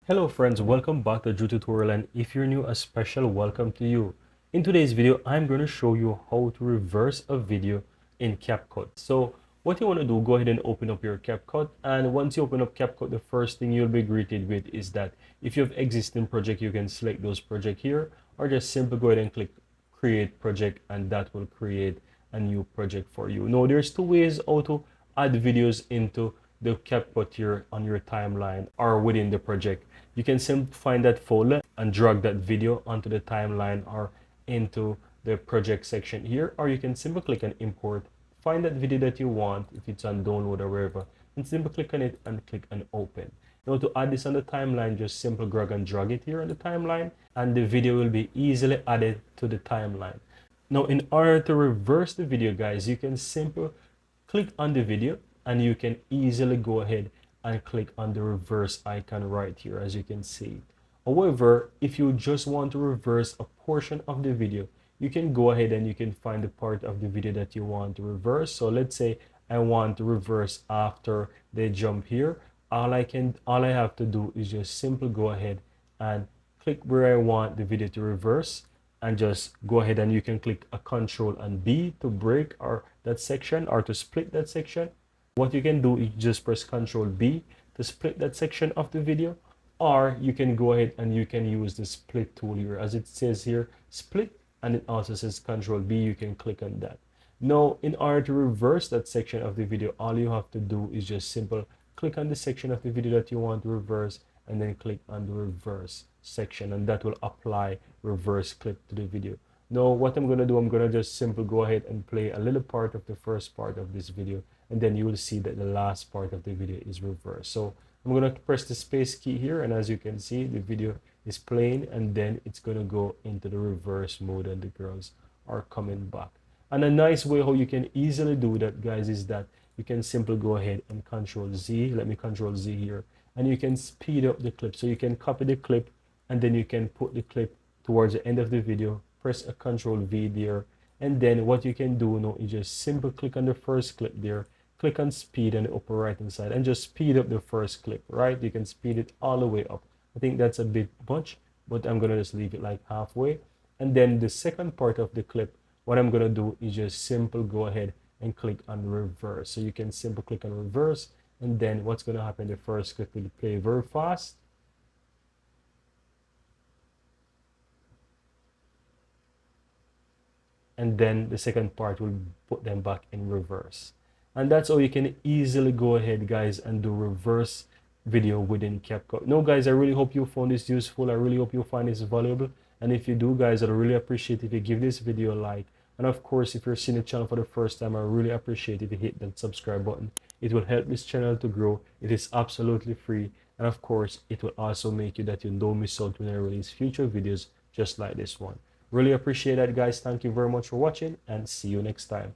Hello friends, welcome back to Drew Tutorial, and if you're new, a special welcome to you. In today's video, I'm going to show you how to reverse a video in CapCut. So what you want to do, go ahead and open up your CapCut, and once you open up CapCut, the first thing you'll be greeted with is that if you have existing project, you can select those project here, or just simply go ahead and click create project, and that will create a new project for you. Now there's two ways how to add videos into the CapCut here on your timeline or within the project. You can simply find that folder and drag that video onto the timeline or into the project section here, or you can simply click on import, find that video that you want, if it's on download or wherever, and simply click on it and click on open. Now to add this on the timeline, just simply drag and drag it here on the timeline, and the video will be easily added to the timeline. Now in order to reverse the video, guys, you can simply click on the video and you can easily go ahead and click on the reverse icon right here, as you can see. However, if you just want to reverse a portion of the video, you can go ahead and you can find the part of the video that you want to reverse. So let's say I want to reverse after they jump here. All I have to do is just simply go ahead and click where I want the video to reverse, and just go ahead and you can click a Control and B to break or that section or to split that section. What you can do is just press Control B to split that section of the video, or you can go ahead and you can use the split tool here, as it says here split, and it also says Control B. You can click on that. Now in order to reverse that section of the video, all you have to do is just simple click on the section of the video that you want to reverse, and then click on the reverse section, and that will apply reverse clip to the video. Now what I'm going to do, I'm going to just simply go ahead and play a little part of the first part of this video, and then you will see that the last part of the video is reversed. So I'm going to press the space key here, and as you can see, the video is playing, and then it's going to go into the reverse mode and the girls are coming back. And a nice way how you can easily do that, guys, is that you can simply go ahead and Control Z. Let me Control Z here, and you can speed up the clip. So you can copy the clip, and then you can put the clip towards the end of the video, press a Control V there, and then what you can do now is just simply click on the first clip there, click on speed on the upper right hand side, and just speed up the first clip, right? You can speed it all the way up. I think that's a bit much, but I'm gonna just leave it like halfway. And then the second part of the clip, what I'm gonna do is just simply go ahead and click on reverse. So you can simply click on reverse, and then what's gonna happen, the first clip will play very fast, and then the second part will put them back in reverse. And that's how you can easily go ahead, guys, and do reverse video within CapCut. Now guys, I really hope you found this useful. I really hope you find this valuable, and if you do, guys, I'd really appreciate if you give this video a like, and of course, if you're seeing the channel for the first time, I really appreciate if you hit that subscribe button. It will help this channel to grow. It is absolutely free, and of course, it will also make you that you don't miss out when I release future videos just like this one. Really appreciate that, guys. Thank you very much for watching, and see you next time.